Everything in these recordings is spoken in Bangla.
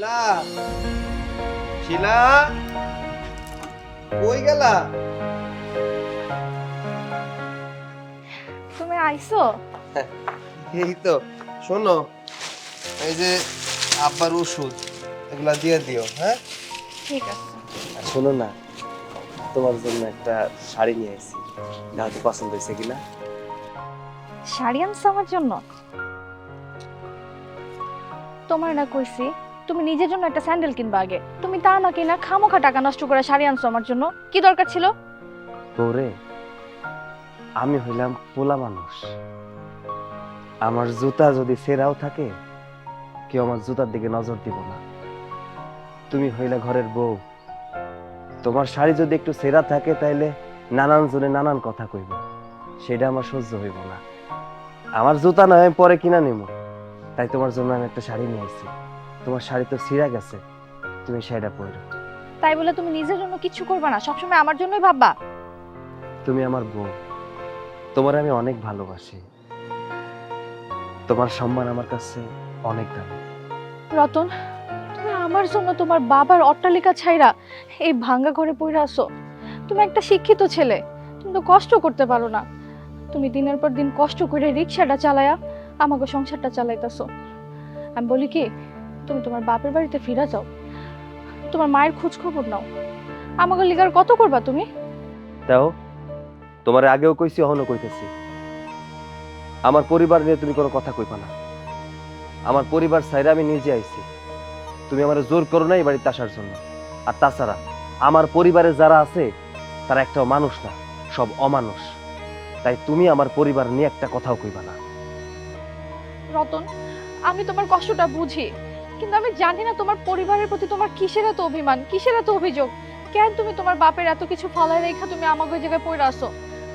শিলা, শিলা, কই গেলা? তুমি আইছো? এই তো, শোনো, এই যে আব্বার ওষুধ এগুলা দিয়ে দিও, হ্যাঁ? ঠিক আছে। আর শোনো না, তোমার জন্য একটা শাড়ি নিয়ে আসছি, না তো পছন্দ হয়েছে কিনা? শাড়ি আনছো আমার জন্য? তোমার না কইছি তুমি নিজের জন্য একটা স্যান্ডেল কিনবা আগে, তুমি তা না কিনা খামোখা টাকা নষ্ট করে শাড়ি আনছো আমার জন্য। কি দরকার ছিল? তোরে, আমি হইলাম পোলা মানুষ, আমার জুতা যদি ছেঁড়াও থাকে কেউ আমার জুতার দিকে নজর দিব না। তুমি হইলা ঘরের বউ, তোমার শাড়ি যদি একটু ছেঁড়া থাকে তাইলে নানান জনে নানান কথা কইব, সেটা আমার সহ্য হইব না। আমার জুতা নয় আমি পরে কিনা নেব, তাই তোমার জন্য আমি একটা শাড়ি নিয়ে আসছি। তোমার শাড়ি তো ছিঁড়া গেছে, তুমি শাড়িটা পরো। তাই বলে তুমি নিজের জন্য কিছু করবা না, সবসময় আমার জন্যই ভাববা? তুমি আমার বউ, তোমার আমি অনেক ভালোবাসি, তোমার সম্মান আমার কাছে অনেক দামি। রতন, তুমি আমার জন্য তোমার বাবার অট্টালিকা ছাইরা এই ভাঙ্গা ঘরে পইরা আছো। তুমি একটা শিক্ষিত ছেলে, তুমি তো কষ্ট করতে পারো না। তুমি দিনের পর দিন কষ্ট করে রিক্সাটা চালায়া আমাকে সংসারটা চালাইতেছো। আমি বলি কি, তুমি তোমার বাপের বাড়িতে ফিরে যাও, তোমার মায়ের খোঁজ খবর নাও। আমাকে লিগার কত করবা তুমি? তাও তোমার আগেও কইছি, এখনো কইতেছি, আমার পরিবার নিয়ে তুমি কোনো কথা কইবা না। আমার পরিবার ছাইরা আমি নিজে আইছি, তুমি আমার জোর করো না এই বাড়িতে আসার জন্য। আর তাছাড়া আমার পরিবারে যারা আছে তারা একটাও মানুষ না, সব অমানুষ। তাই তুমি আমার পরিবার নিয়ে একটা কথাও কইবা না। রতন, আমি তোমার কষ্টটা বুঝি, কিন্তু আমি জানি না তোমার পরিবারের প্রতি তোমার কিসের এত অভিমান, কিসের এত অভিযোগ। কেন তুমি তোমার বাপের এত কিছু ফালায় রেখা তুমি আমাকে ওই জায়গায় পড়ে আসো,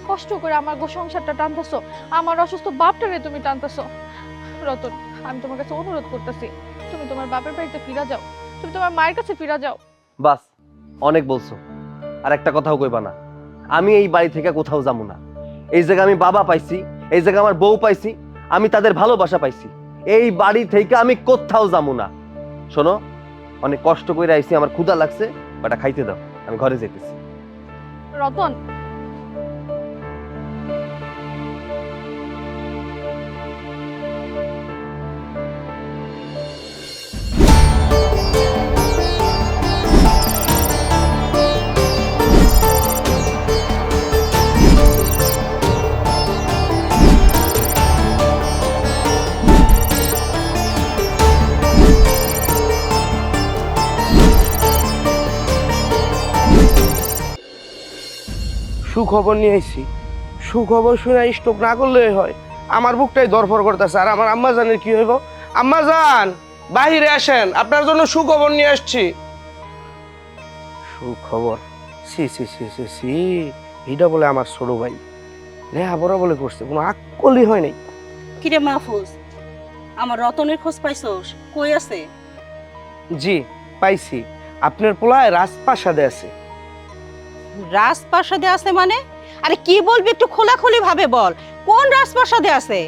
কষ্ট করে আমার সংসারটা টানতেছো, আমার অসুস্থ বাপটারে তুমি টানতেছো। রতন, আমি তোমার কাছে অনুরোধ করতেছি, তুমি তোমার বাপের বাড়িতে ফিরে যাও, তুমি তোমার মায়ের কাছে ফিরে যাও। বাস, অনেক বলছো, আর একটা কথাও কইবা না। আমি এই বাড়ি থেকে কোথাও যাবো না। এই জায়গা আমি বাবা পাইছি, এই জায়গা আমার বউ পাইছি, আমি তাদের ভালোবাসা পাইছি। এই বাড়ি থেকে আমি কোথাও যাবো না। শোনো, অনেক কষ্ট করে আইছি, আমার ক্ষুধা লাগছে, ওটা খাইতে দাও, আমি ঘরে যেতেছি। রতন, সুখবর নিয়ে আইছি। সুখবর শুনে স্টপ না করলে হয়, আমার বুকটাই দরফর করতেছে। আর আমার আম্মা জানের কি হইব? আম্মা জান, বাহিরে আসেন, আপনার জন্য সুখবর নিয়ে আসছি। সুখবর? সি সি সি সি সি, এটা বলে আমার ছোট ভাই লেহাপড়া বলে করছে, কোনো আকলই হয় নাই। কিরে মাহফুজ, আমার রতনের খোঁজ পাইছস? কই আছে? জি পাইছি, আপনার পোলায় রাজপ্রাসাদে আছে। রাজপ্রাসাদে আছে মানে? আরে কি বলবি একটু খোলাখুলি ভাবে বল, কোন রাজপ্রাসাদে আছে?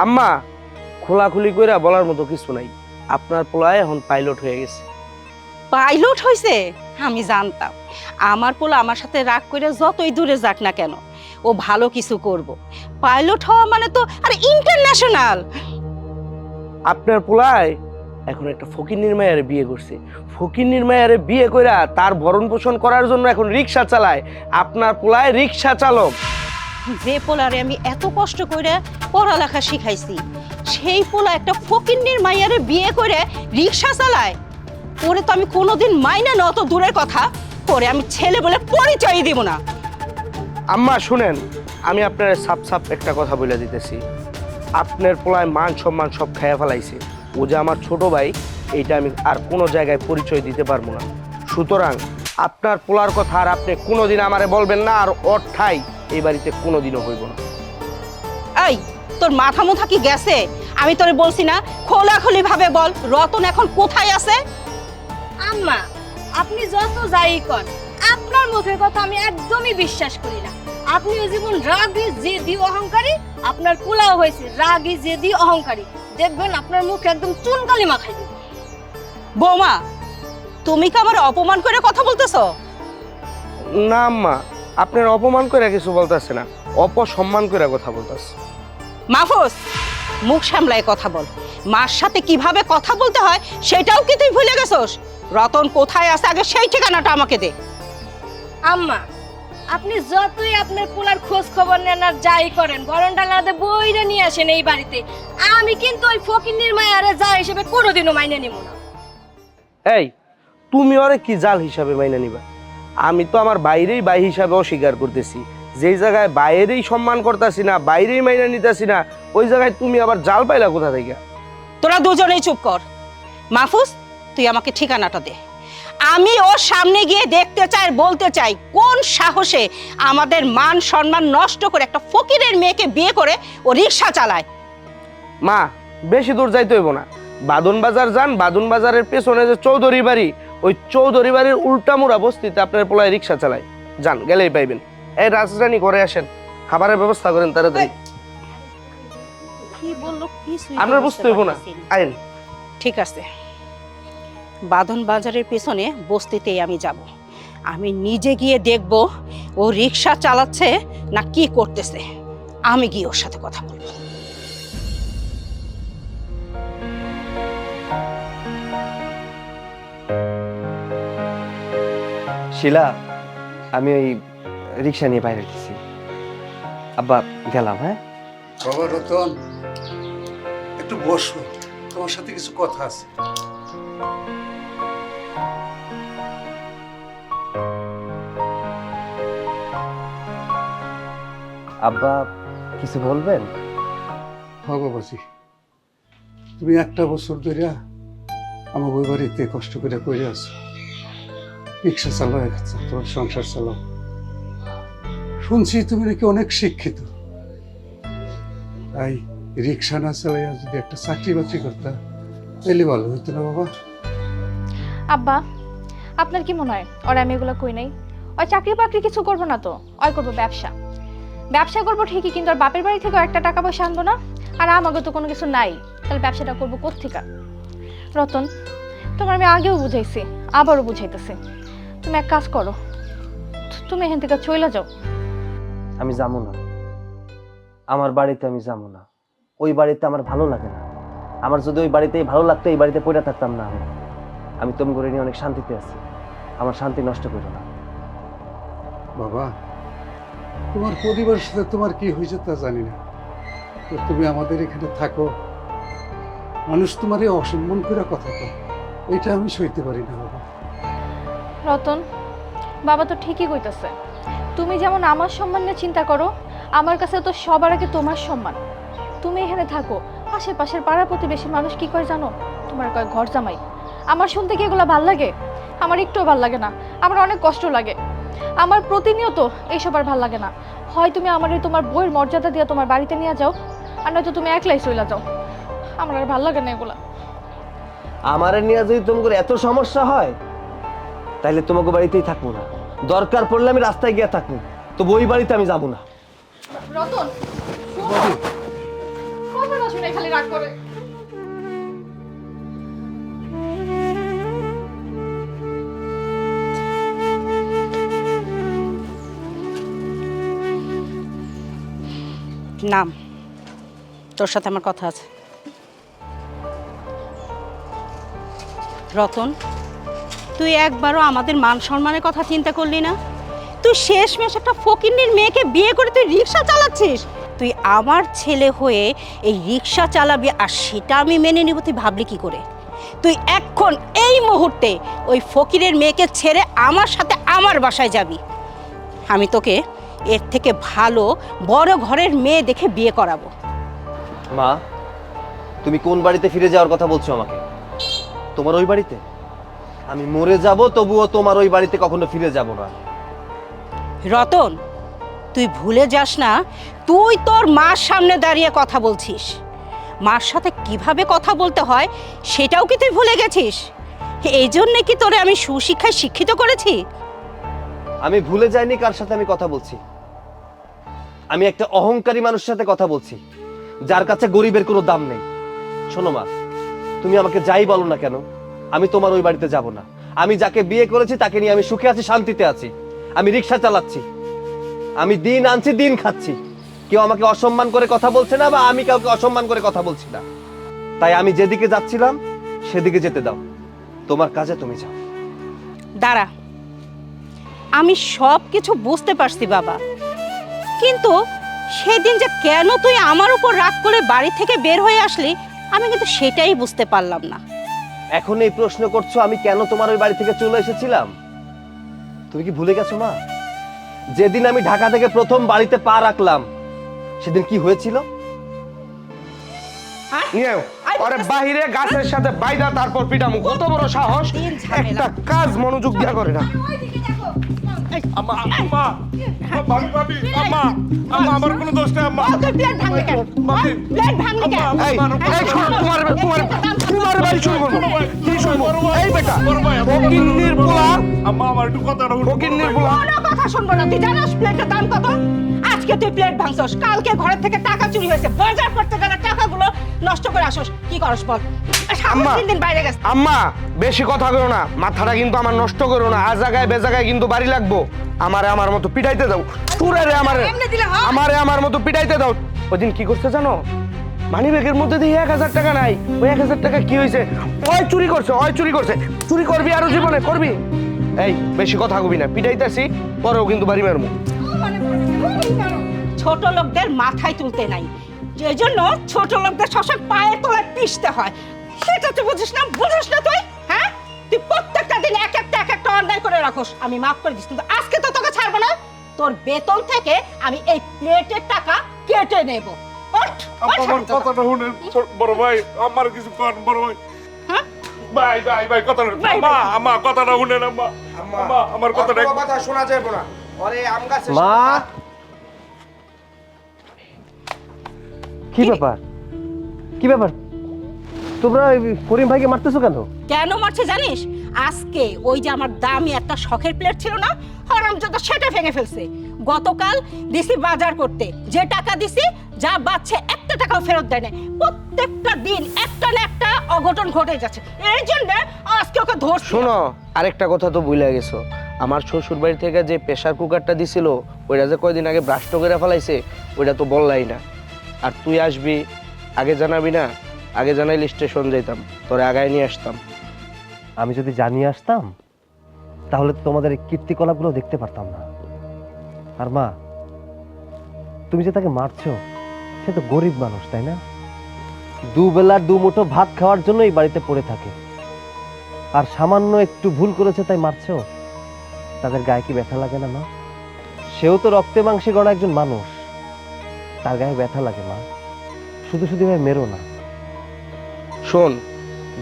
আম্মা, খোলাখুলি কইরা বলার মতো কিছু নাই, আপনার পোলায় এখন পাইলট হয়ে গেছে। পাইলট হইছে? আমি জানতাম আমার পোলা আমার সাথে রাগ করে যতই দূরে যাক না কেন, ও ভালো কিছু করব। পাইলট হওয়া মানে তো আরে ইন্টারন্যাশনাল। আপনার পোলায় এখন একটা ফকিন্নির মায়ের বিয়ে করছে, ফকিন্নির মায়ের বিয়ে কইরা তার ভরণ পোষণ করার জন্য এখন রিক্সা চালায়। আপনার পোলায় রিক্সা চালক। যে পোলারে আমি এত কষ্ট করে পড়ালেখা শিখাইছি, সেই পোলা একটা ফকিন্নির মাইয়ারে বিয়ে করে রিক্সা চালায়? ওরে তো আমি কোনোদিন মাইনা না, অত দূরের কথা, পরে আমি ছেলে বলে পরিচয় দিব না। আম্মা শুনেন, আমি আপনার সাপ সাপ একটা কথা বলে দিতেছি, আপনার পোলায় মান সম্মান সব খেয়ে ফেলাইছে। ও যে আমার ছোট ভাই, এইটা আমি আর কোনো জায়গায় পরিচয় দিতে পারবো না। সুতরাং আপনার পোলার কথা আর আপনি কোনোদিন আমারে বলবেন না, আর ওর ঠাই এই বাড়িতে কোনোদিনও হইব না। এই, তোর মাথা মুথা কি গেছে? আমি তোরে বলছি না খোলাখুলি ভাবে বল, রতন এখন কোথায় আছে? আম্মা, আপনি যত যাই কর, আপনার মুখের কথা আমি একদমই বিশ্বাস করি না। আপনি ওই জীবন রাগী জেদি অহংকারী, আপনার পোলাও হয়েছে রাগী জেদি অহংকারী। দেখবেন আপনার মুখ একদম চুনকালি মাখাই দিবে। বৌমা, তুমি কি আমার অপমান করে কথা বলতেছো? না আম্মা, আপনার অপমান করে কিছু বলতেছে না, অপসম্মান করে কথা বলতেছে। মাহফুজ, মুখ সামলায় কথা বল। মার সাথে কিভাবে কথা বলতে হয় সেটাও কি তুই ভুলে গেছস? রতন কোথায় আছে আগে সেই ঠিকানাটা আমাকে দে। আম্মা, আপনি যতই আপনার পোলার খোঁজ খবর নেন আর যাই করেন, গরম ডালাতে বইরা নিয়ে আসেন এই বাড়িতে, আমি কিন্তু ওই ফকিন্নির মায়ারে যা হিসেবে কোনোদিনও মাইনে নিব না। এই, তুমি ওরে কি জাল হিসাবে মাইনে নিবা? আমি তো আমার বাইরেই বাই হিসাবে অস্বীকার করতেছি। যেই জায়গায় বাইরেই সম্মান করতেছি না, বাইরেই মাইনে নিতেছি না, ওই জায়গায় তুমি আবার জাল পাইলা কোথা থেকে? তোরা দুজনেই চুপ কর। মাহফুজ, তুই আমাকে ঠিকানাটা দে। আমি ওর সামনে গিয়ে দেখতে চাই, বলতে চাই কোন সাহসে আমাদের মান সম্মান নষ্ট করে একটা ফকিরের মেয়েকে বিয়ে করে ও রিক্সা চালায়। মা, বেশি দূর যাইতে হইব না, বাদন বাজার যান। বাদন বাজারের পেছনে যে চৌধুরী বাড়ি, ওই চৌধুরী বাড়ির উল্টামুড়া বস্তিতে আপনার পোলায় রিক্সা চালায়। যান, গেলেই পাইবেন। এই রাজরানী ঘরে আসেন, খাবারের ব্যবস্থা করেন তাড়াতাড়ি। কি বললো কিছুই আপনার বুঝতে হইব না, আইন। ঠিক আছে, বাদন বাজারের পেছনে বস্তিতেই আমি যাব। আমি নিজে গিয়ে দেখব ও রিক্সা চালাচ্ছে না কি করতেছে। আমি গিয়ে ওর সাথে কথা বলবো। শিলা, আমি ওই রিক্সা নিয়ে বাইরে গেছি। আব্বা, গেলাম। হ্যাঁ বাবা রতন, একটু বসো, তোমার সাথে কিছু কথা আছে। আব্বা, কিছু বলবেন? হ্যাঁ বাবাজি, তুমি একটা বছর ধরে আমার ওই বাড়িতে কষ্ট করে করে আছো, রিক্সা চালাও, তোমার সংসার চালাও। শুনছি তুমি নাকি অনেক শিক্ষিত, তাই রিক্সা না চালাইয়া যদি একটা চাকরি বাকরি করতা তাহলে ভালো হইতো না বাবা? আব্বা, আপনার কি মনে হয় ওর আমি এগুলো কই নাই? ওই চাকরি বাকরি কিছু করবো না তো, ওই করবো ব্যবসা। ব্যবসা করবো ঠিকই, কিন্তু আর বাপের বাড়ি থেকে একটা টাকা পয়সা আনবো না। আর আমাকে তো কোনো কিছু নাই, তাহলে ব্যবসাটা করবো কোত্থেকে? রতন, তোমার আমি আগেও বুঝাইছি, আবারও বুঝাইতেছি, তুমি এক কাজ করো, তুমি এখান থেকে চলে যাও। আমি যাবো না, আমার বাড়িতে আমি যাবো না। ওই বাড়িতে আমার ভালো লাগে না। আমার যদি ওই বাড়িতেই ভালো লাগতো, এই বাড়িতে পড়ে থাকতাম না। আমি তুমি করে নিয়ে অনেক শান্তিতে আছি, আমার শান্তি নষ্ট করো না। বাবা, তোমার পরিবারের সাথে তোমার কি হয়েছে তা জানি না, তো তুমি আমাদের এখানে থাকো, মানুষ তোমার এই অসম্মান করে কথা কয়, এটা আমি সইতে পারি না বাবা। রতন, বাবা তো ঠিকই কইতাছে। তুমি যেমন আমার সম্মান নিয়ে চিন্তা করো, আমার কাছে তো সবার আগে তোমার সম্মান। তুমি এখানে থাকো, আশেপাশের পাড়া প্রতিবেশী মানুষ কি করে জানো? তোমার কয় ঘর জামাই। আমার শুনতে কি এগুলো ভাল লাগে? আমার একটুও ভাল লাগে না, আমার অনেক কষ্ট লাগে। আমার প্রতিনিয়ত এইসব আর ভাল লাগে না। হয় তুমি আমার তোমার বইয়ের মর্যাদা দিয়ে তোমার বাড়িতে নিয়ে যাও, আর নয়তো তুমি একলাই চলে যাও। আমার আর ভাল লাগে না এগুলা। আমার নিয়ে যদি তোমার এত সমস্যা হয়, তাহলে তোমাকে বাড়িতেই থাকবো না। দরকার পড়লে আমি রাস্তায় গিয়ে থাকবো, তো ওই বাড়িতে আমি যাবো না। রতন, কথা না শুনে খালি রাগ করে। নাম, তোর সাথে আমার কথা আছে। রতন, তুই একবারও আমাদের মান সম্মানের কথা চিন্তা করলি না? তুই শেষমেশ একটা ফকিন্নির মেয়েকে বিয়ে করে তুই রিক্সা চালাচ্ছিস। তুই আমার ছেলে হয়ে এই রিক্সা চালাবি আর সেটা আমি মেনে নিব, তুই ভাবলি কি করে? তুই এখন এই মুহূর্তে ওই ফকিরের মেয়েকে ছেড়ে আমার সাথে আমার বাসায় যাবি। আমি তোকে এর থেকে ভালো বড় ঘরের মেয়ে দেখে বিয়ে করাবো। মা, তুমি কোন বাড়িতে ফিরে যাওয়ার কথা বলছো আমাকে? তোমার ওই বাড়িতে? আমি মরে যাব, তবুও তোমার ওই বাড়িতে কখনো ফিরে যাব না। রতন, তুই ভুলে যাস না, তুই তোর মার সামনে দাঁড়িয়ে কথা বলছিস। মার সাথে কিভাবে কথা বলতে হয় সেটাও কি তুই ভুলে গেছিস? এই জন্যে কি তোরে আমি সুশিক্ষায় শিক্ষিত করেছি? আমি ভুলে যাইনি কার সাথে আমি কথা বলছি। আমি একটা অহংকারী মানুষের সাথে কথা বলছি, যার কাছে গরিবের কোনো দাম নেই। শোনো মা, তুমি আমাকে যাই বলো না কেন, আমি তোমার ওই বাড়িতে যাব না। আমি যাকে বিয়ে করেছি তাকে নিয়ে আমি সুখে আছি, শান্তিতে আছি। আমি রিক্সা চালাচ্ছি, আমি দিন আনছি দিন খাচ্ছি। কেউ আমাকে অসম্মান করে কথা বলছে না, বা আমি কাউকে অসম্মান করে কথা বলছি না। তাই আমি যেদিকে যাচ্ছিলাম সেদিকে যেতে দাও, তোমার কাজে তুমি যাও। দাঁড়া, আমি সব কিছু বুঝতে পারছি বাবা, কিন্তু সেদিন যে কেন তুই আমার উপর রাগ করে বাড়ি থেকে বের হয়ে আসলি আমি কিন্তু সেটাই বুঝতে পারলাম না। এখন এই প্রশ্ন করছো আমি কেন তোমার ওই বাড়ি থেকে চলে এসেছিলাম? তুমি কি ভুলে গেছো মা, যেদিন আমি ঢাকা থেকে প্রথম বাড়িতে পা রাখলাম সেদিন কি হয়েছিল? নিয়ে আরে বাহিরে গাছের সাথে বাইদা তারপর পিটামু। কত বড় সাহস! একটা কাজ মনোযোগ দিয়া করে না। আম্মা আম্মা ভাবি ভাবি আম্মা আম্মা আমার কোনো দোষ নেই আম্মা। তুই প্লেট ভাঙলি কেন? প্লেট ভাঙলি কেন? এই শোনো, তোমার বাড়ি শুরু করবো। কি শুনবো? এই বেটা ফকিন্নির পোলা, আম্মা আমার একটু কথা রাখুন। ফকিন্নির পোলা। কোনো কথা শুনবো না। তুই জানিস প্লেটের দাম কত? আজকে তুই প্লেট ভাঙছস, কালকে ঘরের থেকে টাকা চুরি হয়েছে, বাজার করতে গেলে টাকাগুলো নষ্ট করে আসস। কি করস বল? আম্মা, 3 দিন বাইরে গেছে। আম্মা বেশি কথা করো না, মাথাটা কিন্তু আমার নষ্ট করো না। আজ জায়গায় বে জায়গায় কিন্তু বাড়ি লাগবো। আমারে আমার মতো পিটাইতে দাও। তোরে আমারে আমারে আমার মতো পিটাইতে দাও। ওইদিন কি করছে জানো? মানি ব্যাগের মধ্যে দিয়ে 1000 টাকা নাই। ওই 1000 টাকা কি হয়েছে? ওই চুরি করছে, ওই চুরি করছে। চুরি করবি আরো জীবনে করবি? এই বেশি কথা কবি না, পিটাইতেছি পরেও কিন্তু বাড়ি মারবো। ছোট লোকদের মাথায় তুলতে নাই, যে জন্য ছোট লোকদের সবসময় পায়ের তলায় পিষতে হয়। সেটা তুই বুঝিস না? বুঝিস না তুই? হ্যাঁ, তুই প্রত্যেকটা দিন এক একটা অন্যায় করে রাখোস। আমি মাফ করে দিস, কিন্তু আজকে তো তোকে ছাড়বো না। তোর বেতন থেকে আমি এই প্লেটের টাকা কেটে নেব। ওঠ, ওঠ, আমার ওঠ। কথাটা শুনেন বড় ভাই, আমার কিছু কর বড় ভাই। হ্যাঁ? ভাই ভাই ভাই কথাটা ভাই, আম্মা আম্মা কথাটা শুনেন আম্মা। আম্মা আমার কথাটা কথা শোনা যাবে না। আরে আম গাছে মা, কি ব্যাপার? কি ব্যাপার? তোমরা ওই করিম ভাইকে মারতেছো কেন? কেন মারছে জানিস? আজকে ওই যে আমার দামি একটা শখের প্লেট ছিল না, হারামজাদা সেটা ভেঙে ফেলছে। গতকাল দিছি বাজার করতে, যে টাকা দিছি যা বাচ্চা একটা টাকাও ফেরত দেয় না। প্রত্যেকটা দিন একটা না একটা অঘটন ঘটে যাচ্ছে, এই জন্য আজকে ওকে ধরছি। শোনো, আরেকটা কথা তো ভুলে গেছো। আমার শ্বশুর বাড়ি থেকে যে প্রেসার কুকারটা দিছিল ওইটা যে কয়দিন আগে ব্রাস্ট করে ফেলাইছে, ওইটা তো বললাই না। আর তুই আসবি আগে জানাবি না? আগে জানাইলে স্টেশন যাইতাম, তোরে আগায় নিয়ে আসতাম। আমি যদি জানিয়ে আসতাম তাহলে তো তোমাদের এই কীর্তিকলাপগুলো দেখতে পারতাম না। আর মা, তুমি যে তাকে মারছো, সে তো গরিব মানুষ, তাই না? দুবেলার দুমুঠো ভাত খাওয়ার জন্য এই বাড়িতে পড়ে থাকে, আর সামান্য একটু ভুল করেছে তাই মারছো। তাদের গায়ে কি ব্যথা লাগে না মা? সেও তো রক্তে মাংসে গড়া একজন মানুষ, তার গায়ে ব্যথা লাগে মা। শুধু শুধু ভাই মেরো না। শোন,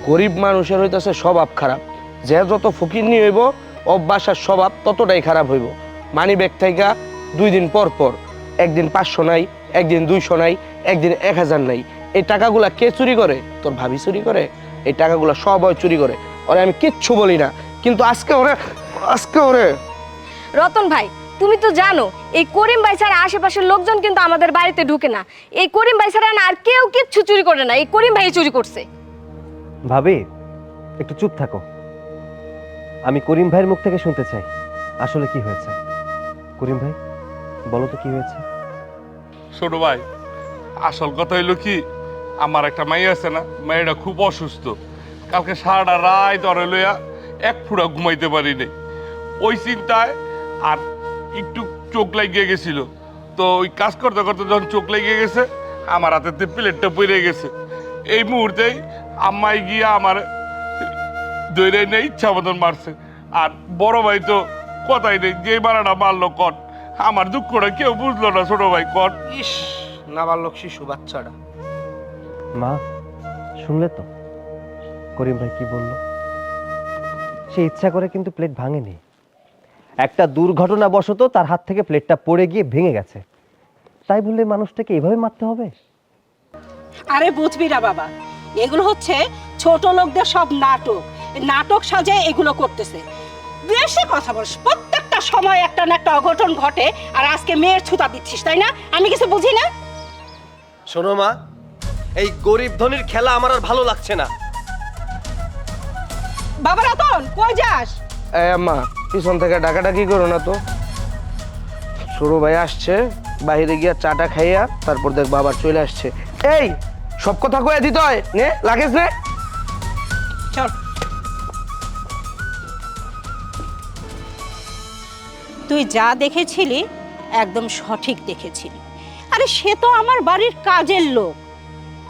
গরিব মানুষের হইতেছে স্বভাব খারাপ। যে যত ফকিরনি হইব অভ্যাস আর স্বভাব ততটাই খারাপ হইব। মানি ব্যাগ থেকে 2 দিন পর পর একদিন 500 নাই, একদিন 200 নাই, একদিন 1000 নাই। এই টাকাগুলা কে চুরি করে? তোর ভাবি চুরি করে। এই টাকাগুলা সব ওই চুরি করে। ওরে আমি কিচ্ছু বলি না, কিন্তু আজকে ওরে রতন ভাই, তুমি তো জানো এই করিম ভাই ছাড়া আশেপাশের লোকজন কিন্তু আমাদের বাড়িতে ঢুকে না। এই করিম ভাই ছাড়া না আর কেউ কিচ্ছু চুরি করে না, এই করিম ভাই চুরি করছে। ভাবি, একটু চুপ থাকো। আমি করিম ভাইয়ের মুখ থেকে শুনতে চাই আসলে কি হয়েছে। করিম ভাই, বলো তো কি হয়েছে। ছোট ভাই, আসল কথা হইলো কি, আমার একটা মাইয়া আছে না, মাইয়াটা খুব অসুস্থ। কালকে সারাটা রাত ধরে লইয়া এক ফুটা ঘুমাইতে পারি নাই। ওই চিন্তায় আর একটু চোখ লাগিয়ে গেছিল, তো ওই কাজ করতে করতে যখন চোখ লাগিয়ে গেছে আমার হাতে প্লেটটা পড়ে গেছে। এই মুহূর্তেই আম্মাই গিয়া আমার দৈরে নেই ইচ্ছা মতন মারছে। আর বড় ভাই তো কথাই নেই, যে মারাটা মারলো কট। আমার দুঃখটা কেউ বুঝলো না ছোট ভাই, কট। ইস, নাবালক শিশু বাচ্চাটা। মা, শুনলে তো করিম ভাই কি বলল? সে ইচ্ছা করে কিন্তু প্লেট ভাঙেনি। একটা দুর্ঘটনা বশত তার হাত থেকে প্লেটটা পড়ে গিয়ে ভেঙে গেছে, তাই বললে মানুষটাকে এভাবে মারতে হবে? আরে বুঝবি না বাবা, এগুলো হচ্ছে ছোট লোকদের সব নাটক। নাটক সাজায় এগুলো করতেছে। বেশি কথা বলিস, প্রত্যেকটা সময় একটা না একটা অঘটন ঘটে, আর আজকে মেয়ের ছুতা দিচ্ছিস, তাই না? আমি কিছু বুঝি না? শোনো মা, এই গরিব ধনির খেলা আমার আর ভালো লাগছে না। বাবা রতন কই যাস? এই আম্মা পিছন থেকে ডাকাডাকি করো না তো। ছোট ভাই আসছে, বাইরে গিয়া চাটা খাইয়া তারপর দেখবা আবার চলে আসছে। এই সব কথা কয়ে দিতে হয় নে, লাগেজ নে। চল। তুই যা দেখেছিলি একদম সঠিক দেখেছিলি। আরে সে তো আমার বাড়ির কাজের লোক।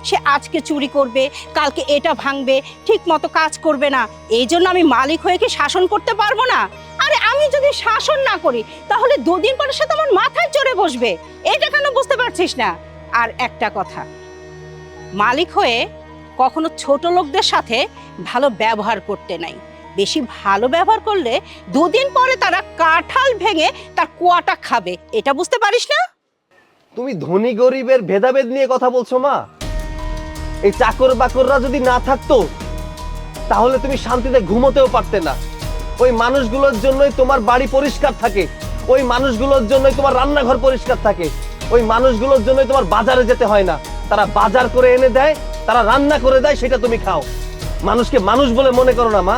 সে আজকে চুরি করবে, কালকে এটা ভাঙবে, ঠিক মতো কাজ করবে না। এই জন্য আমি মালিক হয়ে কি শাসন করতে পারবো না? আরে আমি যদি শাসন না করি তাহলে দুদিন পরে সে তো আমার মাথায় চড়ে বসবে। এটা কেন বুঝতে পারছিস না? আর একটা কথা, মালিক হয়ে কখনো ছোট লোকদের সাথে ভালো ব্যবহার করতে নাই। বেশি ভালো ব্যবহার করলে দুদিন পরে তারা কাঁঠাল ভেঙে তার কুয়াটা খাবে। এটা বুঝতে পারিস না? তুমি ধনী গরিবের ভেদাভেদ নিয়ে কথা বলছো মা? এই চাকর বাকররা যদি না থাকতো তাহলে তুমি শান্তিতে ঘুমোতেও পারতে না। ওই মানুষগুলোর জন্যই তোমার বাড়ি পরিষ্কার থাকে, ওই মানুষগুলোর জন্যই তোমার রান্নাঘর পরিষ্কার থাকে, ওই মানুষগুলোর জন্যই তোমার বাজারে যেতে হয় না। তারা বাজার করে এনে দেয়, তারা রান্না করে দেয়, সেটা তুমি খাও। মানুষকে মানুষ বলে মনে করো না মা।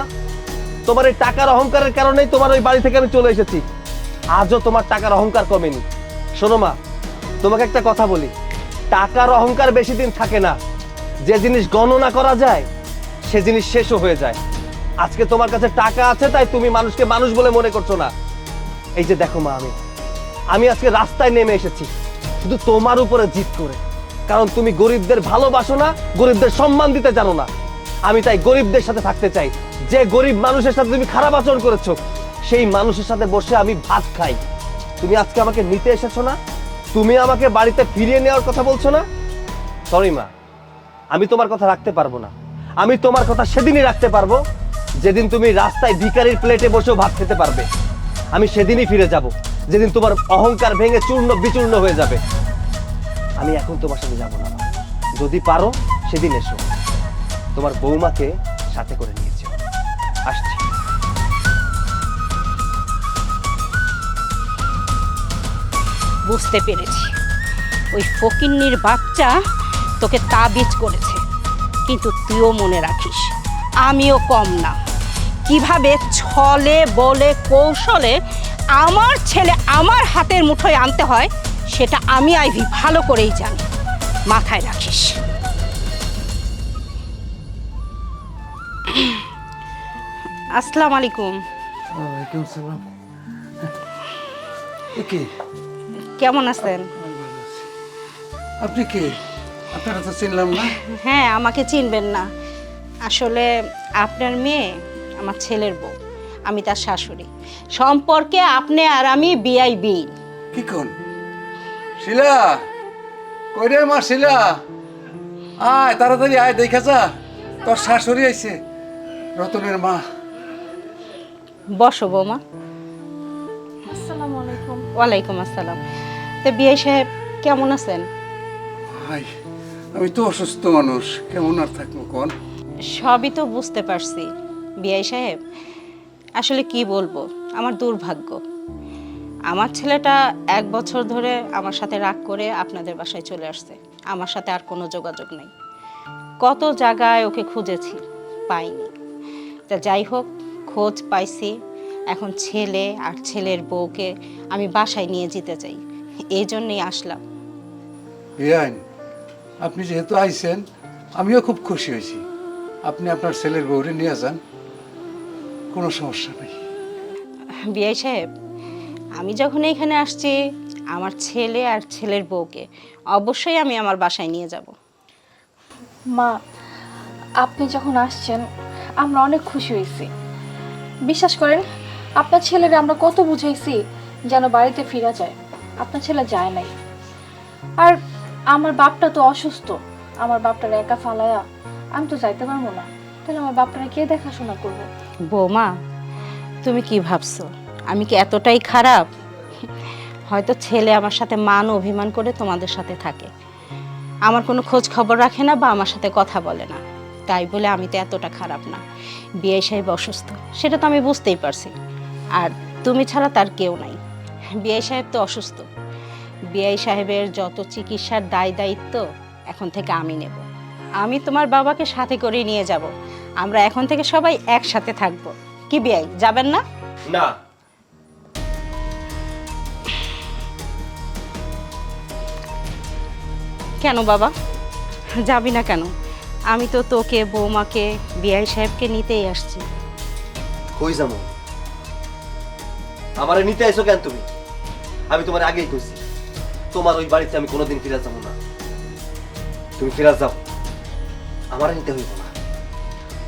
তোমার এই টাকার অহংকারের কারণেই তোমার ওই বাড়ি থেকে আমি চলে এসেছি। আজও তোমার টাকার অহংকার কমেনি। শোনো মা, তোমাকে একটা কথা বলি, টাকার অহংকার বেশি দিন থাকে না। যে জিনিস গণনা করা যায় সে জিনিস শেষও হয়ে যায়। আজকে তোমার কাছে টাকা আছে তাই তুমি মানুষকে মানুষ বলে মনে করছো না। এই যে দেখো মা, আমি আজকে রাস্তায় নেমে এসেছি শুধু তোমার উপরে জিদ করে, কারণ তুমি গরিবদের ভালোবাসো না, গরিবদের সম্মান দিতে জানো না। আমি তাই গরিবদের সাথে থাকতে চাই। যে গরিব মানুষের সাথে তুমি খারাপ আচরণ করেছো সেই মানুষের সাথে বসে আমি ভাত খাই। তুমি আজকে আমাকে নিতে এসেছো না, তুমি আমাকে বাড়িতে ফিরিয়ে নেওয়ার কথা বলছো না। সরি মা, আমি তোমার কথা রাখতে পারবো না। আমি তোমার কথা সেদিনই রাখতে পারবো যেদিন তুমি রাস্তায় ভিখারির প্লেটে বসেও ভাত খেতে পারবে। আমি সেদিনই ফিরে যাব যেদিন তোমার অহংকার ভেঙে চূর্ণ বিচূর্ণ হয়ে যাবে। আমি এখন তোমার সাথে যাবো না মা। যদি পারো সেদিন এসো, তোমার বৌমাকে সাথে করে নিয়েছি। আসছি। বুঝতে পেরেছি, ওই ফকিন্নির বাচ্চা তোকে তাবিজ করেছে। কিন্তু তুইও মনে রাখিস আমিও কম না। কিভাবে ছলে বলে কৌশলে আমার ছেলে আমার হাতের মুঠোয় আনতে হয় সেটা আমি আইভি ভালো করেই জানি। মাথায় রাখিস। আসসালামু আলাইকুম। ওয়ালাইকুম সালাম। কে? কেমন আছেন? আপনি কে? আপনারা তো চিনলাম না। হ্যাঁ, আমাকে চিনবেন না। আসলে আপনার মেয়ে আমার ছেলের বউ, আমি তার শাশুড়ি। সম্পর্কে আপনি আর আমি বিআইবি। কি কোন? শিলা কই রে মা? শিলা আয় তাড়াতাড়ি আয়, দেখা যা তোর শাশুড়ি আইছে, রতনের মা। বসো বৌমা। আসসালামু আলাইকুম। ওয়ালাইকুম আসসালাম। তো বিআই সাহেব কেমন আছেন? ভাই আমি তো অসুস্থ মানুষ, কেমন আর থাকবো কোন? সবই তো বুঝতে পারছি বিআই সাহেব। আসলে কি বলবো, আমার দুর্ভাগ্য। আমার ছেলেটা 1 বছর ধরে আমার সাথে রাগ করে আপনাদের বাসায় চলে আসছে। আমার সাথে আর কোনো যোগাযোগ নেই। কত জায়গায় ওকে খুঁজেছি, পাইনি। তা যাই হোক, খোঁজ পাইছি। এখন ছেলে আর ছেলের বউকে আমি বাসায় নিয়ে যেতে চাই, এই জন্যই আসলাম। বেআইন, আপনি যেহেতু আইছেন আমিও খুব খুশি হয়েছি। আপনি আপনার ছেলের বউরে নিয়ে যান, কোনো সমস্যা নেই। বিআই সাহেব, আমি যখন এখানে আসছি আমার ছেলে আর ছেলের বউকে অবশ্যই আমি আমার বাসায় নিয়ে যাব। মা, আপনি যখন আসছেন আমরা অনেক খুশি হয়েছি। বিশ্বাস করেন, আপনার ছেলেকে আমরা কত বুঝাইছি যেন বাড়িতে ফিরে যায়, আপনার ছেলে যায় নাই। আর আমার বাপটা তো অসুস্থ, আমার বাপটার একা ফালায়া আমি তো যাইতে পারবো না। তাহলে আমার বাপটারে কে দেখাশোনা করবে? বৌমা, তুমি কি ভাবছো আমি কি এতটাই খারাপ? হয়তো ছেলে আমার সাথে মান অভিমান করে তোমাদের সাথে থাকে, আমার কোনো খোঁজ খবর রাখে না বা আমার সাথে কথা বলে না, তাই বলে আমি তো এতটা খারাপ না। বিআই সাহেব অসুস্থ সেটা তো আমি বুঝতেই পারছি, আর তুমি ছাড়া তার কেউ নাই। বিআই সাহেব তো অসুস্থ, বিআই সাহেবের যত চিকিৎসার দায় দায়িত্ব এখন থেকে আমি নেব। আমি তোমার বাবাকে সাথে করে নিয়ে যাব, আমরা এখন থেকে সবাই একসাথে থাকবো। কি বিয়াই, যাবেন না? না, কেন বাবা, যাবি না কেন? আমি তো তোকে, বৌমাকে, বিআই সাহেবকে নিতেই আসছি। কই যাবো? আমারে নিতে আইছো কেন তুমি? আমি তোমার আগেই কইছি তোমার ওই বাড়িতে আমি কোনোদিন ফিরে যাবো না। তুমি ফিরে যাও, আমারে নিতে হইব না।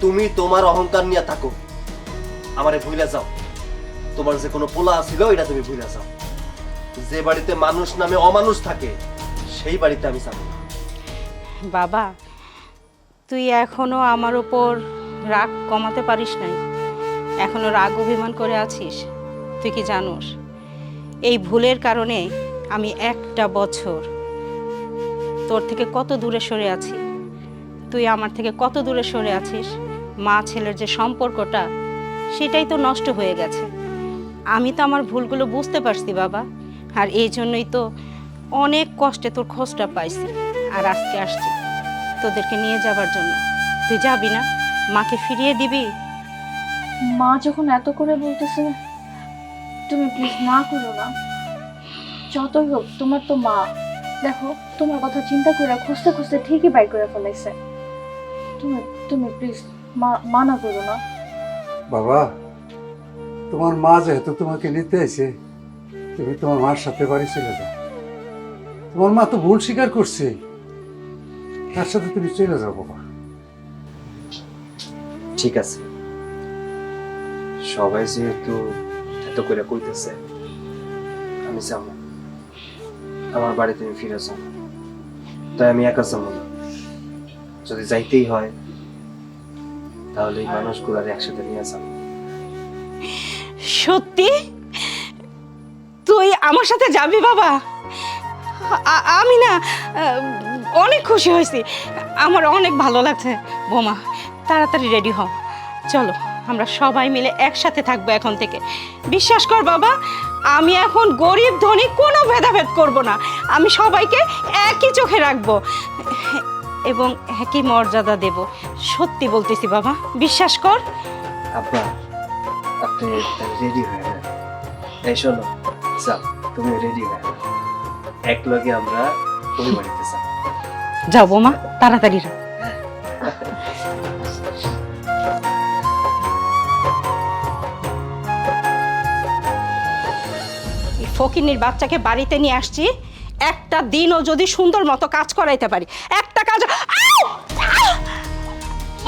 তুমি তোমার অহংকার নিয়ে থাকো, আমারে ভুলে যাও। তোমার যে কোনো পোলা ছিল এটা তুমি ভুলে যাও। যে বাড়িতে মানুষ নামে অমানুষ থাকে সেই বাড়িতে আমি যাবো না। বাবা, তুই এখনো আমার উপর রাগ কমাতে পারিস নাই, এখনো রাগ অভিমান করে আছিস। তুই কি জানোস এই ভুলের কারণে আমি একটা বছর তোর থেকে কত দূরে সরে আছি, তুই আমার থেকে কত দূরে সরে আছিস। মা ছেলের যে সম্পর্কটা সেটাই তো নষ্ট হয়ে গেছে। আমি তো আমার ভুলগুলো বুঝতে পারছি বাবা, আর এই জন্যই তো অনেক কষ্টে তোর খোঁজটা পাইছি, আর আজকে আসছি তোদেরকে নিয়ে যাবার জন্য। তুই যাবি না? মাকে ফিরিয়ে দিবি? মা যখন এত করে বলতেছে, তুমি প্লিজ না করো না। যতই হোক তোমার তো মা, দেখো তোমার কথা চিন্তা করে খুঁজতে খুঁজতে ঠিকই বাই করে ফেলাইছে। তুমি তুমি প্লিজ মানা করো না। বাবা, তোমার মা যেহেতু তোমাকে নিতে এসে, তুমি তোমার মার সাথে বাড়ি চলে যাও। তোমার মা তো ভুল স্বীকার করছে, তার সাথে তুমি চলে যাও বাবা। ঠিক আছে, সবাই যেহেতু এত করে কইতেছে আমি যাবো। আমার বাড়িতে আমি ফিরে যাবো, তাই আমি একা যাবো না। যদি যাইতেই হয় তাহলে এই মানুষগুলার একসাথে নিয়ে যাবো। সত্যি তুই আমার সাথে যাবি বাবা? আমি না অনেক খুশি হয়েছি, আমার অনেক ভালো লাগছে। বোমা, তাড়াতাড়ি রেডি হও, চলো আমরা সবাই মিলে একসাথে থাকবো এখন থেকে। বিশ্বাস কর বাবা, আমি এখন গরিব ধনী কোনো ভেদাভেদ করব না। আমি সবাইকে একই চোখে রাখবো এবং একই মর্যাদা দেব। সত্যি বলতেছি বাবা, বিশ্বাস কর। আব্বা, আপনি রেডি হয়ে যান। এই শোনো, যাও তুমি রেডি হয়ে যাও, এক লগে আমরা ওই বাড়িতে যাব। যাও বোমা, তাড়াতাড়ি যাও। ফকিন্নির বাচ্চাকে বাড়িতে নিয়ে আসছি, একটা দিনও যদি সুন্দর মতো কাজ করাইতে পারি, একটা কাজ। আউ!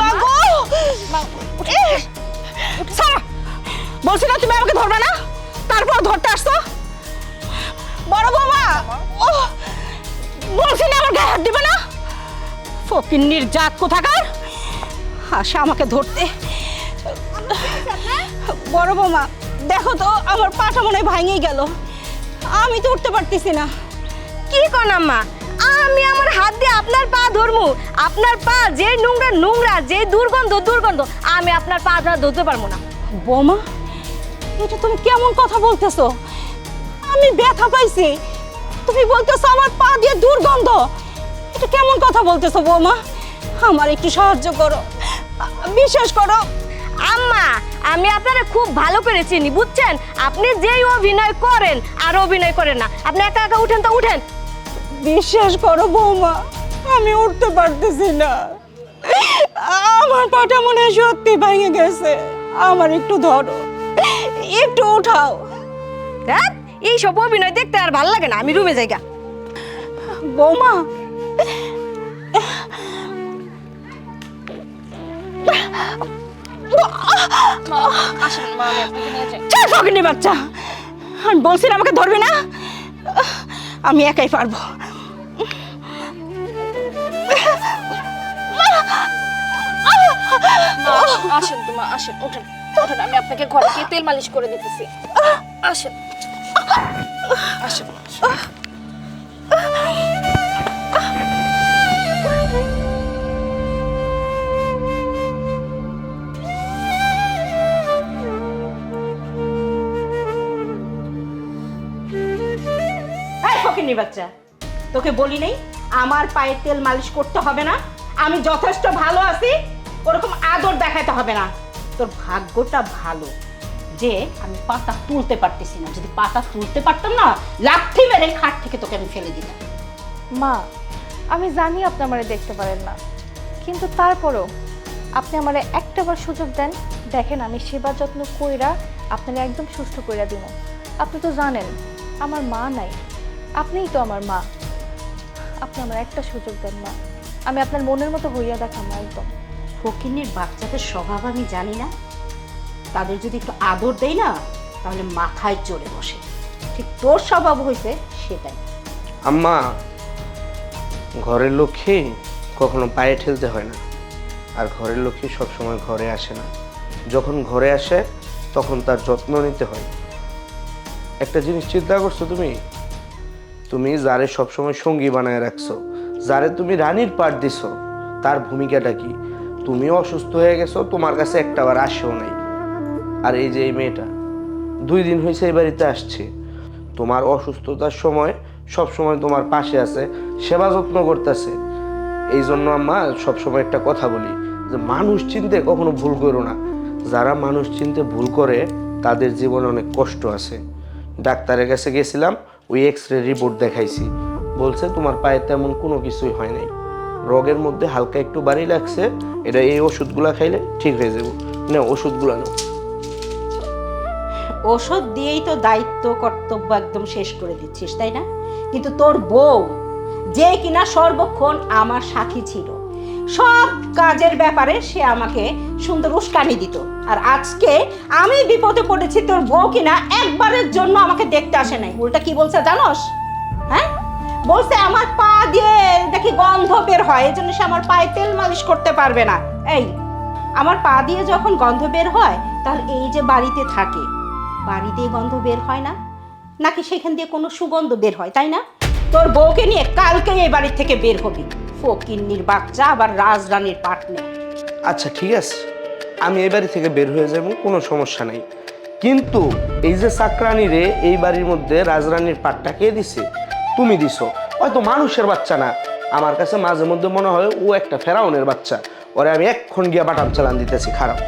আউ! মাগো! ছাড়ো! বলছি না তুমি আমাকে ধরবে না, তারপর ধরতে আসছো। বড় বৌমা, ও বলছি না আমার গায়ে হাত দিবে না। ফকিন্নির জাত কোথাকার, আসে আমাকে ধরতে। বড় বৌমা, দেখো তো আমার পাটা মনে হয় ভাঙেই গেল, আমি তো উঠতে পারতেছি না। কি কোন আম্মা, আমি আমার হাত দিয়ে আপনার পা ধরমু? আপনার পা যে নোংরা নোংরা, যে দুর্গন্ধ দুর্গন্ধ, আমি আপনার পা ধরতে পারবো না। বৌমা, এটা তুমি কেমন কথা বলতেছো? আমি ব্যথা পাইছি, তুমি বলতেছো আমার পা দিয়ে দুর্গন্ধ? এটা কেমন কথা বলতেছো বৌমা? আমার একটু সাহায্য করো, বিশ্বাস করো। আম্মা, আমি আপনারা খুব ভালো করে চিনি, বুঝছেন? আপনি যেই অভিনয় করেন আর অভিনয় করেন না, আপনি একা একা উঠেন তো উঠেন। বিশ্বাস করো বৌমা, আমি উঠতে পারতেছি না, আমার পাটা মনে হয় সত্যি ভেঙে গেছে। আমার একটু ধরো, একটু উঠাও। হ্যাঁ, এই সব অভিনয় দেখতে আর ভালো লাগে না, আমি রুমে যাই গা। বৌমা, চল ফকিন্নি বাচ্চা, আমি বলছি না আমাকে ধরবি না, আমি একাই পারবো। আসেন তোমা, আসেন, ওঠেন ওঠেন, আমি আপনাকে ঘরে গিয়ে তেল মালিশ করে দিতেছি। আসেন আসেন। ফকিন্নি বাচ্চা, তোকে বলি নেই আমার পায়ে তেল মালিশ করতে হবে না? আমি যথেষ্ট ভালো আছি, ওরকম আদর দেখাতে হবে না। তোর ভাগ্যটা ভালো যে আমি পাতা তুলতে পারতেছি না। যদি পাতা তুলতে পারতাম না, লাথি মেরে খাট থেকে তোকে আমি ফেলে দিতাম। মা, আমি জানি আপনি আমারে দেখতে পারেন না, কিন্তু তারপরও আপনি আমারে একটাবার সুযোগ দেন, দেখেন আমি সেবা যত্ন কইরা আপনারা একদম সুস্থ কইরা দিব। আপনি তো জানেন আমার মা নাই, আপনিই তো আমার মা। আপনি আমার একটা সুযোগ দেন মা, আমি আপনার মনের মতো হইয়া দেখাম না একদম। ফকিন্নির বাচ্চাদের স্বভাব আমি জানি না, তাদের যদি একটু আদর দেই না তাহলে মাথায় চড়ে বসে। ঠিক তোর স্বভাব হয়েছে সেটাই। আম্মা, ঘরের লক্ষ্মী কখনো পায়ে ঠেলতে হয় না, আর ঘরের লক্ষ্মী সবসময় ঘরে আসে না। যখন ঘরে আসে তখন তার যত্ন নিতে হয়। একটা জিনিস চিন্তা করছো তুমি? তুমি যারে সবসময় সঙ্গী বানায় রাখছো, যারে তুমি রানীর পাট দিছো, তার ভূমিকাটা কি? তুমিও অসুস্থ হয়ে গেছো, তোমার কাছে একটাবার আসেও নাই। আর এই যে এই মেয়েটা 2 দিন হয়েছে এই বাড়িতে আসছে, তোমার অসুস্থতার সময় সব সময় তোমার পাশে আছে, সেবা যত্ন করতেছে। এই জন্য আম্মা সবসময় একটা কথা বলি যে মানুষ চিনতে কখনো ভুল করো না। যারা মানুষ চিনতে ভুল করে তাদের জীবনে অনেক কষ্ট আছে। ডাক্তারের কাছে গেছিলাম, ওই এক্স-রে রিপোর্ট দেখাইছি, বলছে তোমার পায়ে তেমন কোনো কিছুই হয় নাই, রোগের মধ্যে হালকা একটু বাড়ি লাগছে, এটা এই ওষুধগুলা খাইলে ঠিক হয়ে যাবো। না, ওষুধগুলা নাও। ওষুধ দিয়েই তো দায়িত্ব কর্তব্য একদম শেষ করে দিচ্ছিস, তাই না? কিন্তু তোর বউ যে কিনা সর্বক্ষণ আমার সাথী ছিল, সব কাজের ব্যাপারে সে আমাকে সুন্দর উস্কানি দিত, আর আজকে আমি বিপদে পড়েছি, তোর বউ কিনা একবারের জন্য আমাকে দেখতে আসে নাই। উল্টা কি বলছে জানোস? হ্যাঁ, বলছে আমার পা দিয়ে দেখি গন্ধ বের হয়, এই জন্য সে আমার পায়ে তেল মালিশ করতে পারবে না। এই আমার পা দিয়ে যখন গন্ধ বের হয়, তাহলে এই যে বাড়িতে থাকে, বাড়ি দিয়ে গন্ধ বের হয় না, নাকি সেখান দিয়ে কোনো সুগন্ধ বের হয়, তাই না? তোর বউকে নিয়ে কালকে এই বাড়ি থেকে বের হবি। ফকিন্নির বাচ্চা আবার রাজরানীর পাটনে। আচ্ছা ঠিক আছে, আমি এই বাড়ি থেকে বের হয়ে যাব, কোনো সমস্যা নাই। কিন্তু এই যে চাকরানি রে এই বাড়ির মধ্যে রাজরানীর পাটটা কে দিছে? তুমি দিছো। হয়তো মানুষের বাচ্চা না, আমার কাছে মাঝে মধ্যে মনে হয় ও একটা ফেরাউনের বাচ্চা। ওরে আমি এক্ষণ গিয়া বাটাম চালান দিতেছি, খারাপ।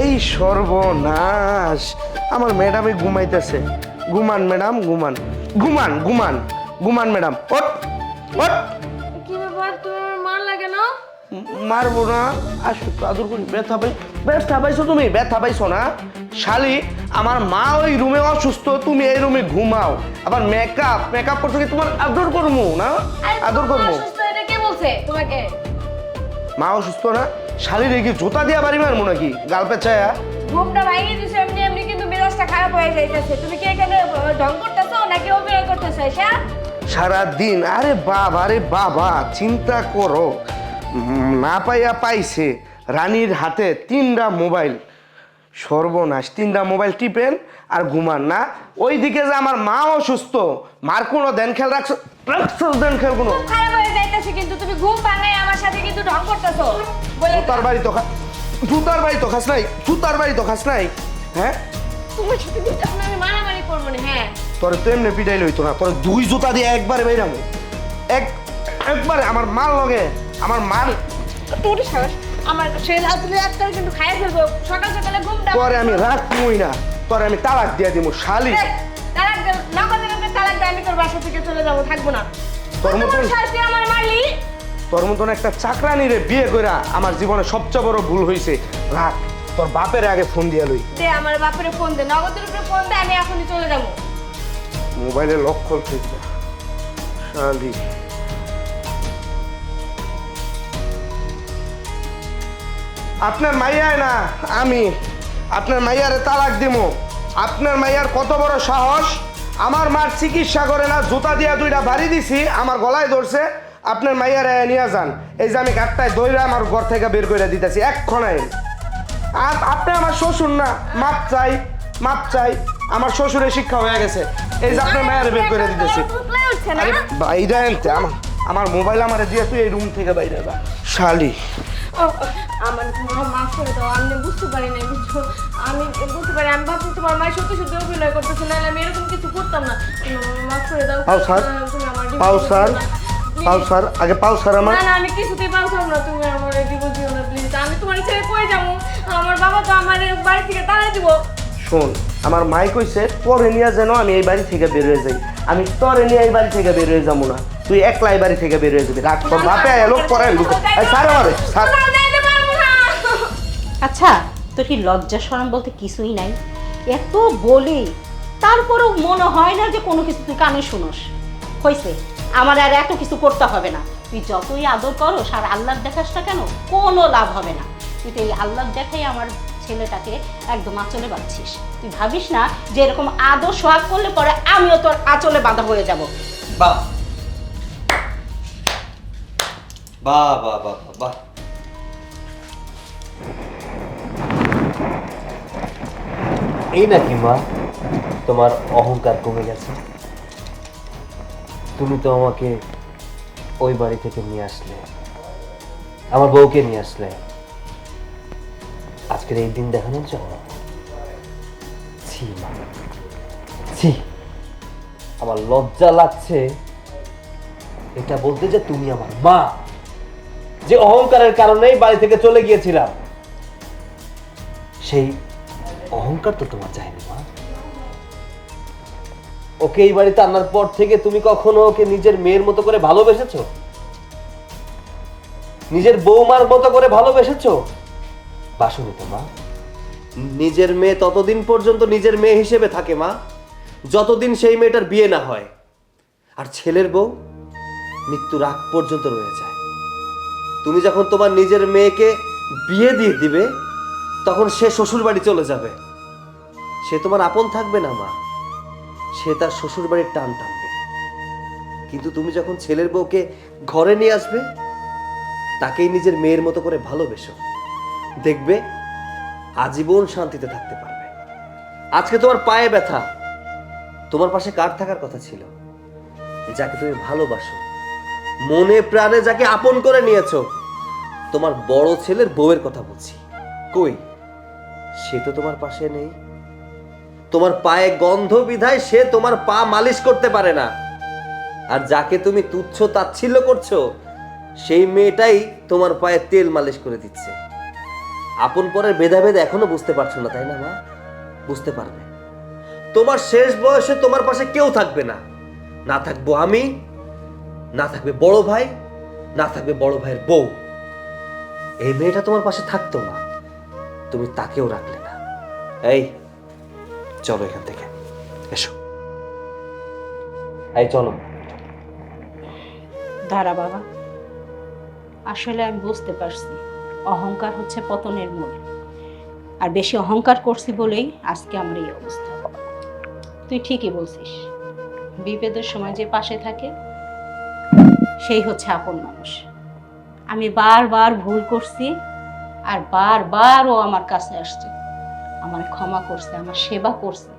এই সর্বনাশ, আমার ম্যাডামে ঘুমাইতেছে। ঘুমান ম্যাডাম, ঘুমান ঘুমান ঘুমান ঘুমান ম্যাডাম। ওট ওট। কি ব্যাপার, তোমার মার লাগে না? মারবো না, আসো তো আদর করি। ব্যথা পাইছো তুমি? ব্যথা পাইছো না শালি? আমার মা ওই রুমে অসুস্থ, তুমি এই রুমে ঘুমাও, আবার মেকআপ করছো কি? তোমার আদর করবো না? আদর করবো? এটা কে বলছে তোমাকে? মা অসুস্থ না? শালি রেখে জুতা দিয়া বাড়ি মারবো নাকি গাল পেঁচায়া? ঘুমটা ভাঙিয়ে দিছো এমনি এমনি, কিন্তু মেজাজটা খারাপ হয়ে যাইতেছে। তুমি কি এখানে ঢং করতেছো নাকি অভিনয় করতেছো? এসা সারাদিন আরে বাবা চিন্তা করো, না পাইয়া পাইছে রানীর হাতে 3টা মোবাইল। সর্বনাশ, 3টা মোবাইল টিপেন আর ঘুমান না। ওইদিকে যে আমার মা অসুস্থ, মার কোনো দেন খেয়াল রাখছো? দেন খেয়াল কোনো? খারাপ হয়ে যাইতেছে, কিন্তু তুমি ঘুম ভাঙাই আমার সাথে কিন্তু ঢং করতেছো। জুতার বাড়ি তো জুতার বাড়ি তো খাস নাই, জুতার বাড়ি তো খাস নাই। হ্যাঁ, তোমার সাথে কিন্তু এখন আমি মারামারি করবো না। হ্যাঁ, তোর তো এমনি পিটাইল হইতো না, তোর 2 জুতা দিয়ে একবারে বেরামো। একবারে আমার মার লগে, আমার মার তোর সাহস, আমার সেই রাত্রে একটা কিন্তু খাইয়ে ফেলবো। সকাল সকালে ঘুমটা তোরে আমি রাখবই না, তোরে আমি তালাক দিয়ে দিব শালি। তালাক দে, নগদ তালাক দে, আমি তোর বাসা থেকে চলে যাবো, থাকবো না। তোর মতন শাস্তি আমার মারলি। তোর মতন একটা চাকরানিরে বিয়ে কইরা আমার জীবনে সবচেয়ে বড় ভুল হয়েছে। রাখ, তোর বাপের আগে ফোন দিয়া লই। দে, আমার বাপের ফোন দে, নগদের উপরে ফোন দে, আমি এখনই চলে যাবো। মোবাইলে লক খুলতে শালি। আপনার মাইয়ায় না, আমি আপনার মাইয়ারে তালাক দিমু। আপনার মাইয়ার কত বড় সাহস, আমার মার চিকিৎসা করে না, জুতা দিয়া 2টা বাড়ি দিছি, আমার গলায় ধরছে। আপনার মাইয়ারে নিয়ে যান, এই যে আমি গাড়টায় দইরা আমার ঘর থেকে বের করে দিতেছি এক্ষণে। আপনি আমার শ্বশুর না, মাপ চাই। আমার শ্বশুরের শিক্ষা হয়ে গেছে, এই যে আপনার মায়ের বের করে দিতেছি। আরে বাইরে আনতে আমার মোবাইল আমারে দিয়ে তুই এই রুম থেকে বাইরে যা শালি। আমার মাফ করে দাও, আমি বুঝতে পারি না, বুঝছো? আমি বুঝতে পারি, আমি ভাবছি তোমার মায়ের সত্যি সত্যি অভিনয় করতেছে, নাহলে আমি এরকম কিছু করতাম না। তুমি আমাকে মাফ করে দাও। পাও স্যার, তুমি আমার পাও divorce স্যার, দিও না। Please। পাও স্যার, আগে পাও স্যার আমার। না না, আমি কিছুতেই পারতাম না, তুমি আমার ডিভোর্স দিও না প্লিজ। আমি তোমার ছেড়ে কই যাবো? আমার বাবা তো আমার বাড়ি থেকে তাড়াই দিব। শোন, আমার মাই কইছে তোরে নিয়ে যেন আমি এই বাড়ি থেকে বের হয়ে যাই। আমি তোরে নিয়ে এই বাড়ি থেকে বের হয়ে যাবো না, তুই একলা এই বাড়ি থেকে বের হয়ে যাবি। রাখ, তোর বাপে এলো পরে স্যার আমারে স্যার। যাইতে পারবো না। আচ্ছা, তোর কি লজ্জা শরম বলতে কিছুই নাই? এত বলি তারপরেও মনে হয় না যে কোনো কিছু তুই কানে শুনোস। হয়েছে, আমার আর এত কিছু করতে হবে না। তুই যতই আদর করো আর আল্লাহর দেখাস না কেন, কোনো লাভ হবে না। তুই তো এই আল্লাহর দেখাই আমার ছেলেটাকে একদম আঁচলে বাঁধছিস। তুই ভাবিস না যে এরকম আদর সোহাগ করলে পরে আমিও তোর আঁচলে বাঁধা হয়ে যাব। বাহ বাহ বাহ বাহ বাহ। এই নাকি মা তোমার অহংকার কমে গেছে? তুমি তো আমাকে ওই বাড়ি থেকে নিয়ে আসলে, আমার বউকে নিয়ে আসলে আজকের এই দিন দেখানোর জন্য। ছি মা, ছি, আমার লজ্জা লাগছে এটা বলতে যে তুমি আমার মা, যে অহংকারের কারণেই বাড়ি থেকে চলে গিয়েছিলাম। সেই অহংকার তো তোমার চাইনি মা। ওকে এই বাড়িতে আনার পর থেকে তুমি কখনো ওকে নিজের মেয়ের মতো করে ভালোবেসেছো? নিজের বৌমার মতো করে ভালোবেসেছো? বাসনি তো মা। নিজের মেয়ে ততদিন পর্যন্ত নিজের মেয়ে হিসেবে থাকে মা, যতদিন সেই মেয়েটার বিয়ে না হয়। আর ছেলের বউ মৃত্যুর আগ পর্যন্ত রয়ে যায়। তুমি যখন তোমার নিজের মেয়েকে বিয়ে দিয়ে দিবে, তখন সে শ্বশুর বাড়ি চলে যাবে। সে তোমার আপন থাকবে না মা, সে তার শ্বশুর বাড়ির টান টানবে। কিন্তু তুমি যখন ছেলের বউকে ঘরে নিয়ে আসবে, তাকেই নিজের মেয়ের মতো করে ভালোবেসো, দেখবে আজীবন শান্তিতে থাকতে পারবে। আজকে তোমার পায়ে ব্যথা, তোমার পাশে কার থাকার কথা ছিল? যাকে তুমি ভালোবাসো, মনে প্রাণে যাকে আপন করে নিয়েছো। তোমার বড় ছেলের বউয়ের কথা বলছি। কই, সে তো তোমার পাশে নেই। তোমার পায়ে গন্ধ বিধায় সে তোমার পা মালিশ করতে পারে না। আর যাকে তুমি তুচ্ছ তাচ্ছিল্য করছো, সেই মেয়েটাই তোমার পায়ে তেল মালিশ করে দিচ্ছে। আপন পরের ভেদাভেদ এখনো বুঝতে পারছো না, তাই না মা? বুঝতে পারবে। তোমার শেষ বয়সে তোমার পাশে কেউ থাকবে না। না থাকবো আমি, না থাকবে বড় ভাই, না থাকবে বড় ভাইয়ের বউ। এই মেয়েটা তোমার পাশে থাকতো না, তুমি তাকেও রাখলে না। এই চলো এখান থেকে, এসো। এই চলো। দাঁড়া বাবা, আসলে আমি বুঝতে পারছি অহংকার হচ্ছে পতনের মূল। আর বেশি অহংকার করছি বলেই আজকে আমার এই অবস্থা। তুই ঠিকই বলছিস, বিপদের সময় যে পাশে থাকে সেই হচ্ছে আপন মানুষ। আমি বারবার ভুল করছি, আর বারবার ও আমার কাছে আসছে, আমার ক্ষমা করছে, আমার সেবা করছে,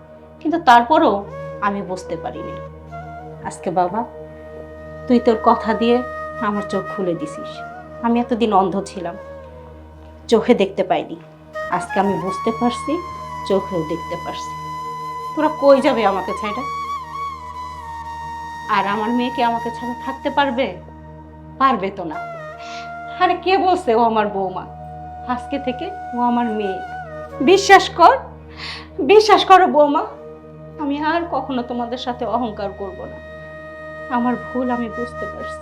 কিন্তু তারপরেও আমি বুঝতে পারিনি। আজকে বাবা, তুই তোর কথা দিয়ে আমার চোখ খুলে দিছিস। আমি এতদিন অন্ধ ছিলাম, চোখে দেখতে পাইনি। আজকে আমি বুঝতে পারছি, চোখেও দেখতে পারছি। তোরা কই যাবে আমাকে ছাড়া? আর আমার মেয়েকে আমাকে ছাড়া থাকতে পারবে? পারবে তো না। আরে কে বলছে ও আমার বৌমা? আজকে থেকে ও আমার মেয়ে। বিশ্বাস কর, বিশ্বাস করো বৌমা, আমি আর কখনো তোমাদের সাথে অহংকার করব না। আমার ভুল আমি বুঝতে পারছি।